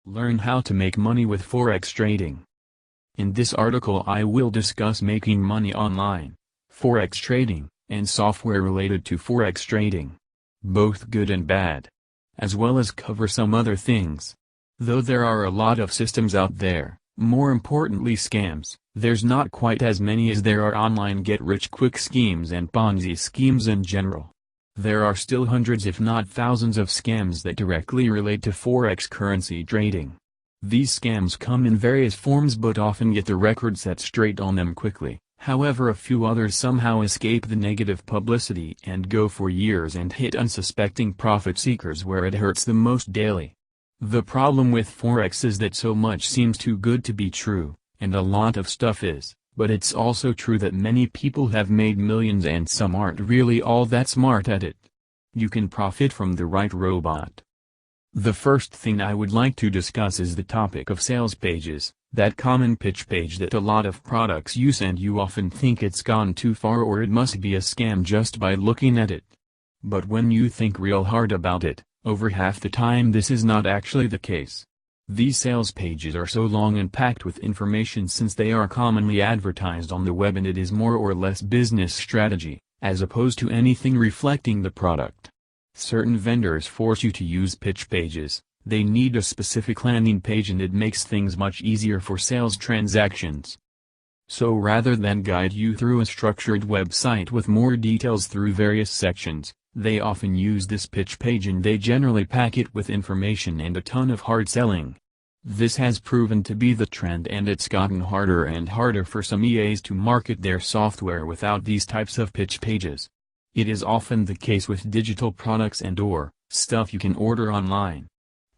Learn how to make money with Forex trading. In this article I will discuss making money online, Forex trading, and software related to Forex trading. Both good and bad. As well as cover some other things. Though there are a lot of systems out there, more importantly scams, there's not quite as many as there are online get-rich-quick schemes and Ponzi schemes in general. There are still hundreds if not thousands of scams that directly relate to Forex currency trading. These scams come in various forms but often get the record set straight on them quickly, however a few others somehow escape the negative publicity and go for years and hit unsuspecting profit seekers where it hurts the most daily. The problem with Forex is that so much seems too good to be true, and a lot of stuff is. But it's also true that many people have made millions and some aren't really all that smart at it. You can profit from the right robot. The first thing I would like to discuss is the topic of sales pages, that common pitch page that a lot of products use and you often think it's gone too far or it must be a scam just by looking at it. But when you think real hard about it, over half the time this is not actually the case. These sales pages are so long and packed with information since they are commonly advertised on the web and it is more or less business strategy, as opposed to anything reflecting the product. Certain vendors force you to use pitch pages, they need a specific landing page and it makes things much easier for sales transactions. So rather than guide you through a structured website with more details through various sections, they often use this pitch page and they generally pack it with information and a ton of hard selling. This has proven to be the trend and it's gotten harder and harder for some EAs to market their software without these types of pitch pages. It is often the case with digital products and/or stuff you can order online.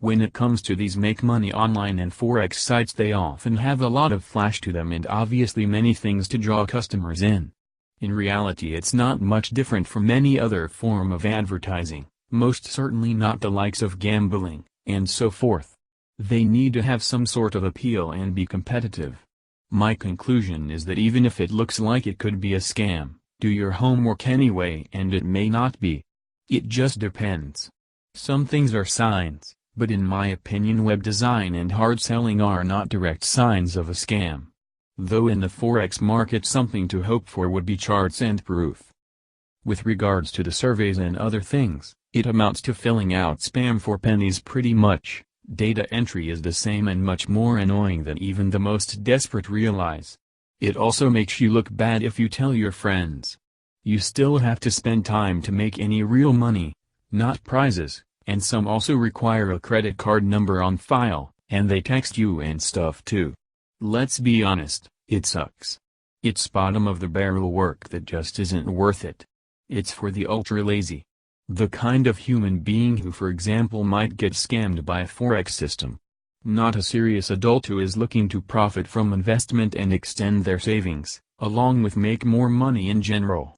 When it comes to these make money online and Forex sites, they often have a lot of flash to them and obviously many things to draw customers in. In reality it's not much different from any other form of advertising, most certainly not the likes of gambling, and so forth. They need to have some sort of appeal and be competitive. My conclusion is that even if it looks like it could be a scam, do your homework anyway and it may not be. It just depends. Some things are signs, but in my opinion web design and hard selling are not direct signs of a scam. Though in the Forex market something to hope for would be charts and proof. With regards to the surveys and other things, it amounts to filling out spam for pennies pretty much. Data entry is the same and much more annoying than even the most desperate realize. It also makes you look bad if you tell your friends. You still have to spend time to make any real money, not prizes, and some also require a credit card number on file, and they text you and stuff too. Let's be honest, it sucks. It's bottom of the barrel work that just isn't worth it. It's for the ultra lazy. The kind of human being who for example might get scammed by a Forex system. Not a serious adult who is looking to profit from investment and extend their savings, along with make more money in general.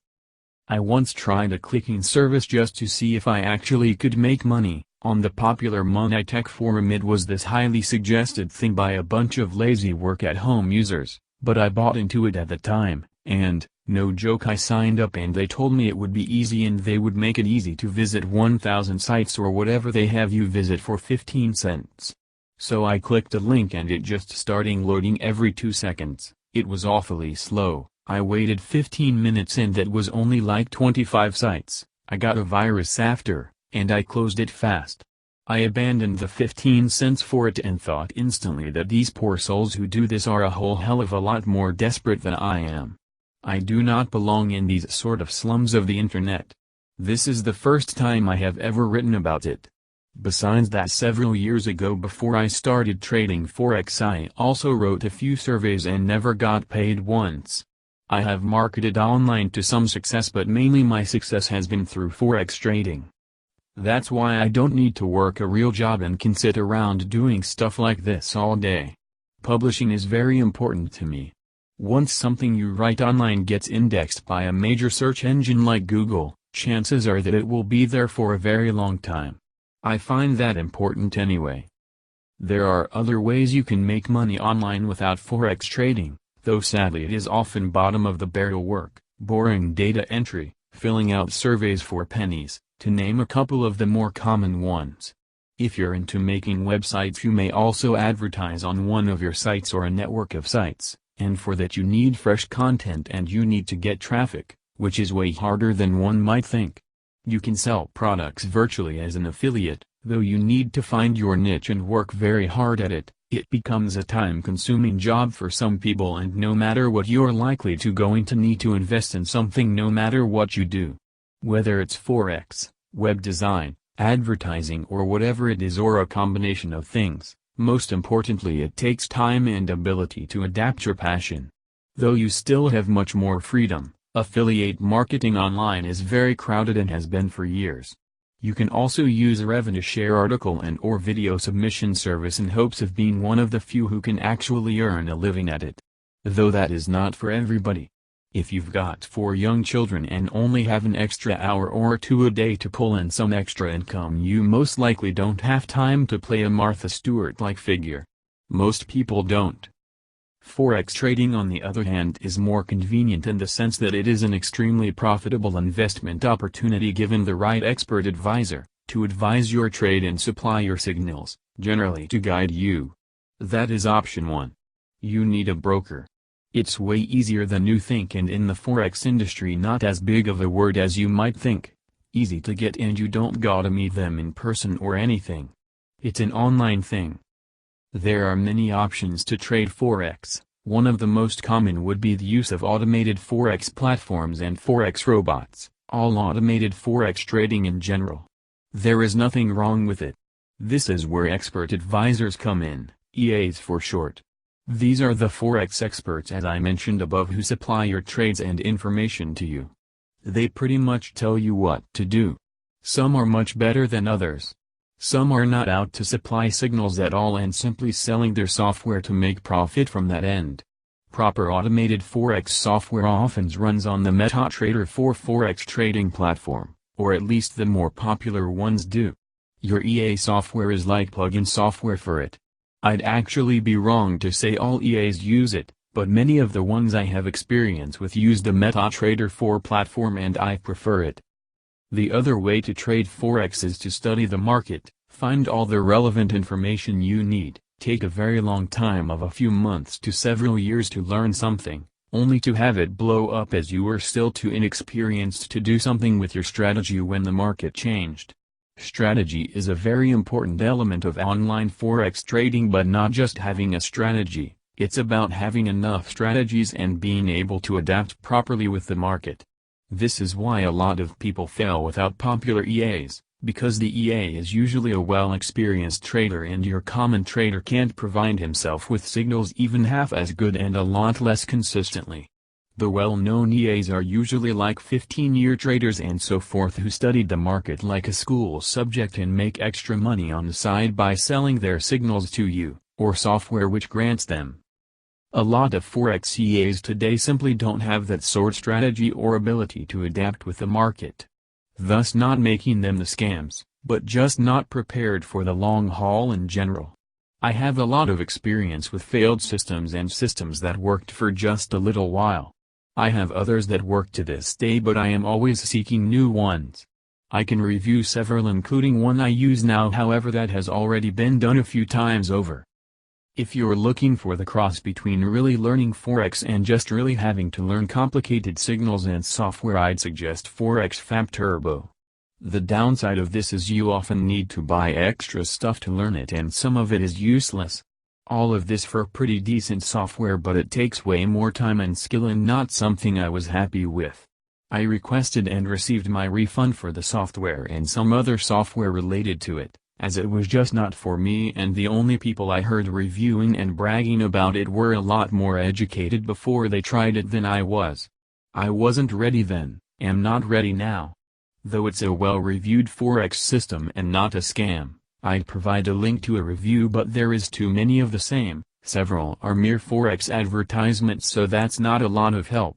I once tried a clicking service just to see if I actually could make money. On the popular Money Tech forum it was this highly suggested thing by a bunch of lazy work-at-home users, but I bought into it at the time, and, no joke, I signed up and they told me it would be easy and they would make it easy to visit 1,000 sites or whatever they have you visit for 15 cents. So I clicked a link and it just started loading every 2 seconds. It was awfully slow. I waited 15 minutes and that was only like 25 sites. I got a virus after. And I closed it fast. I abandoned the 15 cents for it and thought instantly that these poor souls who do this are a whole hell of a lot more desperate than I am. I do not belong in these sort of slums of the internet. This is the first time I have ever written about it. Besides that, several years ago before I started trading Forex, I also wrote a few surveys and never got paid once. I have marketed online to some success, but mainly my success has been through Forex trading. That's why I don't need to work a real job and can sit around doing stuff like this all day. Publishing is very important to me. Once something you write online gets indexed by a major search engine like Google, chances are that it will be there for a very long time. I find that important anyway. There are other ways you can make money online without Forex trading, though sadly it is often bottom of the barrel work, boring data entry, filling out surveys for pennies, to name a couple of the more common ones. If you're into making websites, you may also advertise on one of your sites or a network of sites, and for that you need fresh content and you need to get traffic, which is way harder than one might think. You can sell products virtually as an affiliate, though you need to find your niche and work very hard at it. It becomes a time-consuming job for some people, and no matter what, you're likely going to need to invest in something no matter what you do. Whether it's Forex, web design, advertising, or whatever it is, or a combination of things, most importantly it takes time and ability to adapt your passion. Though you still have much more freedom, affiliate marketing online is very crowded and has been for years. You can also use a revenue share article and or video submission service in hopes of being one of the few who can actually earn a living at it. Though that is not for everybody. If you've got 4 young children and only have an extra hour or 2 a day to pull in some extra income, you most likely don't have time to play a Martha Stewart-like figure. Most people don't. Forex trading, on the other hand, is more convenient in the sense that it is an extremely profitable investment opportunity given the right expert advisor, to advise your trade and supply your signals, generally to guide you. That is option 1. You need a broker. It's way easier than you think, and in the Forex industry not as big of a word as you might think. Easy to get, and you don't gotta meet them in person or anything. It's an online thing. There are many options to trade Forex. One of the most common would be the use of automated Forex platforms and Forex robots, all automated Forex trading in general. There is nothing wrong with it. This is where expert advisors come in, EAs for short. These are the Forex experts, as I mentioned above, who supply your trades and information to you. They pretty much tell you what to do. Some are much better than others. Some are not out to supply signals at all and simply selling their software to make profit from that end. Proper automated Forex software often runs on the MetaTrader 4 Forex trading platform, or at least the more popular ones do. Your EA software is like plug-in software for it. I'd actually be wrong to say all EAs use it, but many of the ones I have experience with use the MetaTrader 4 platform and I prefer it. The other way to trade Forex is to study the market, find all the relevant information you need, take a very long time of a few months to several years to learn something, only to have it blow up as you were still too inexperienced to do something with your strategy when the market changed. Strategy is a very important element of online Forex trading, but not just having a strategy, it's about having enough strategies and being able to adapt properly with the market. This is why a lot of people fail without popular EAs, because the EA is usually a well-experienced trader and your common trader can't provide himself with signals even half as good and a lot less consistently. The well-known EAs are usually like 15-year traders and so forth who studied the market like a school subject and make extra money on the side by selling their signals to you, or software which grants them. A lot of Forex EAs today simply don't have that sort of strategy or ability to adapt with the market. Thus not making them the scams, but just not prepared for the long haul in general. I have a lot of experience with failed systems and systems that worked for just a little while. I have others that work to this day, but I am always seeking new ones. I can review several, including one I use now, however that has already been done a few times over. If you're looking for the cross between really learning Forex and just really having to learn complicated signals and software, I'd suggest Forex Fab Turbo. The downside of this is you often need to buy extra stuff to learn it, and some of it is useless. All of this for pretty decent software, but it takes way more time and skill and not something I was happy with. I requested and received my refund for the software and some other software related to it, as it was just not for me, and the only people I heard reviewing and bragging about it were a lot more educated before they tried it than I was. I wasn't ready then, am not ready now. Though it's a well-reviewed Forex system and not a scam, I'd provide a link to a review, but there is too many of the same, several are mere Forex advertisements, so that's not a lot of help.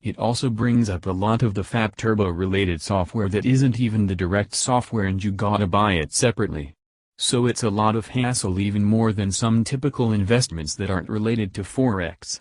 It also brings up a lot of the Fab Turbo related software that isn't even the direct software and you gotta buy it separately. So it's a lot of hassle, even more than some typical investments that aren't related to Forex.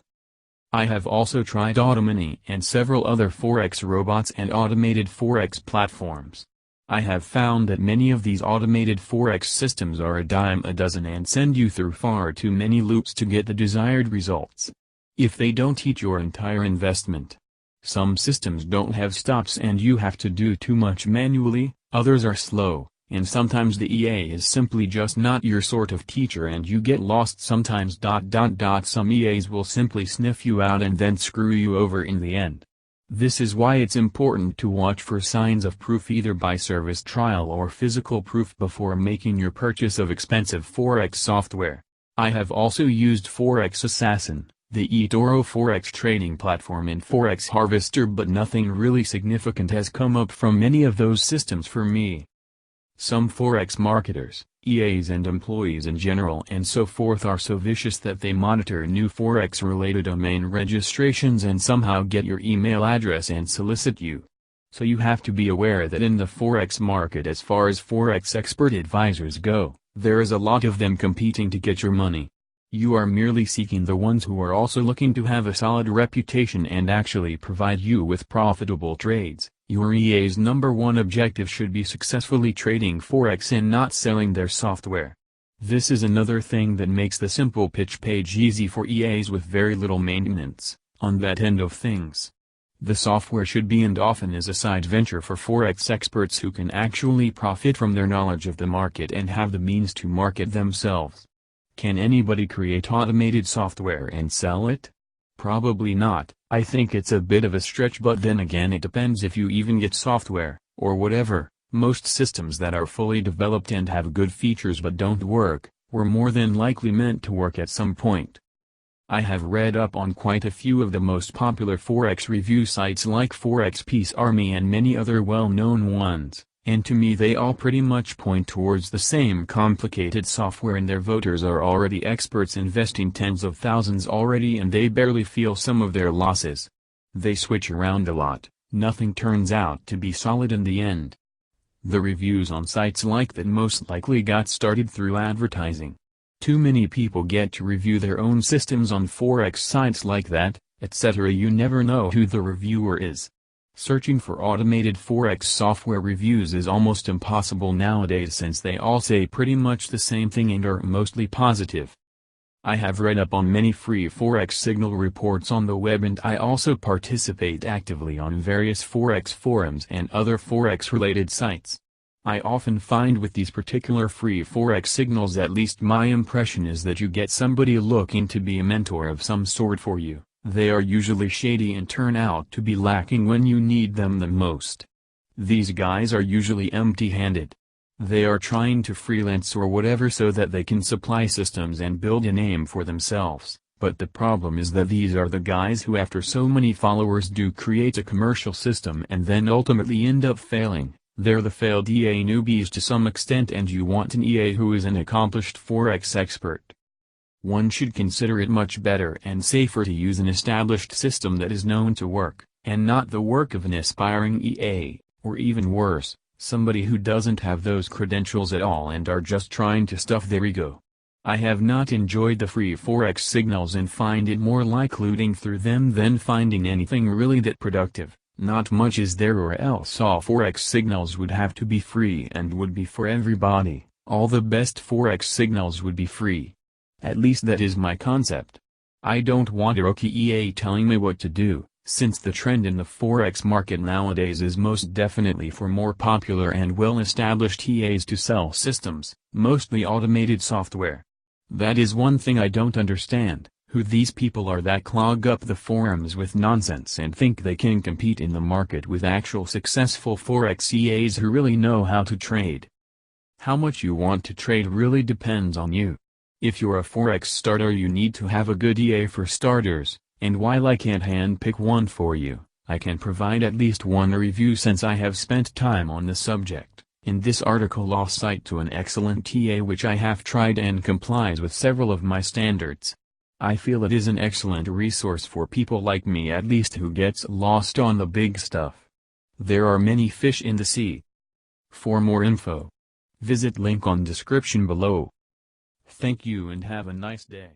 I have also tried Automini and several other Forex robots and automated Forex platforms. I have found that many of these automated Forex systems are a dime a dozen and send you through far too many loops to get the desired results. If they don't eat your entire investment. Some systems don't have stops and you have to do too much manually, others are slow, and sometimes the EA is simply just not your sort of teacher and you get lost sometimes. Some EAs will simply sniff you out and then screw you over in the end. This is why it's important to watch for signs of proof either by service trial or physical proof before making your purchase of expensive Forex software. I have also used Forex Assassin, the eToro Forex trading platform and Forex Harvester, but nothing really significant has come up from any of those systems for me. Some Forex marketers, EAs and employees in general and so forth are so vicious that they monitor new Forex-related domain registrations and somehow get your email address and solicit you. So you have to be aware that in the Forex market, as far as Forex expert advisors go, there is a lot of them competing to get your money. You are merely seeking the ones who are also looking to have a solid reputation and actually provide you with profitable trades. Your EA's number one objective should be successfully trading Forex and not selling their software. This is another thing that makes the simple pitch page easy for EAs with very little maintenance, on that end of things. The software should be and often is a side venture for Forex experts who can actually profit from their knowledge of the market and have the means to market themselves. Can anybody create automated software and sell it? Probably not. I think it's a bit of a stretch, but then again it depends if you even get software, or whatever. Most systems that are fully developed and have good features but don't work, were more than likely meant to work at some point. I have read up on quite a few of the most popular Forex review sites like Forex Peace Army and many other well-known ones, and to me they all pretty much point towards the same complicated software, and their voters are already experts investing tens of thousands already and they barely feel some of their losses. They switch around a lot, nothing turns out to be solid in the end. The reviews on sites like that most likely got started through advertising. Too many people get to review their own systems on Forex sites like that, etc. You never know who the reviewer is. Searching for automated Forex software reviews is almost impossible nowadays since they all say pretty much the same thing and are mostly positive. I have read up on many free Forex signal reports on the web, and I also participate actively on various Forex forums and other Forex-related sites. I often find with these particular free Forex signals, at least my impression is that you get somebody looking to be a mentor of some sort for you. They are usually shady and turn out to be lacking when you need them the most. These guys are usually empty-handed. They are trying to freelance or whatever so that they can supply systems and build a name for themselves, but the problem is that these are the guys who after so many followers do create a commercial system and then ultimately end up failing. They're the failed EA newbies to some extent, and you want an EA who is an accomplished Forex expert. One should consider it much better and safer to use an established system that is known to work, and not the work of an aspiring EA, or even worse, somebody who doesn't have those credentials at all and are just trying to stuff their ego. I have not enjoyed the free Forex signals and find it more like looting through them than finding anything really that productive. Not much is there, or else all Forex signals would have to be free and would be for everybody. All the best Forex signals would be free. At least that is my concept. I don't want a rookie EA telling me what to do, since the trend in the Forex market nowadays is most definitely for more popular and well-established EAs to sell systems, mostly automated software. That is one thing I don't understand, who these people are that clog up the forums with nonsense and think they can compete in the market with actual successful Forex EAs who really know how to trade. How much you want to trade really depends on you. If you're a Forex starter, you need to have a good EA for starters, and while I can't handpick one for you, I can provide at least one review since I have spent time on the subject. In this article I'll cite to an excellent EA which I have tried and complies with several of my standards. I feel it is an excellent resource for people like me at least who gets lost on the big stuff. There are many fish in the sea. For more info, visit link on description below. Thank you and have a nice day.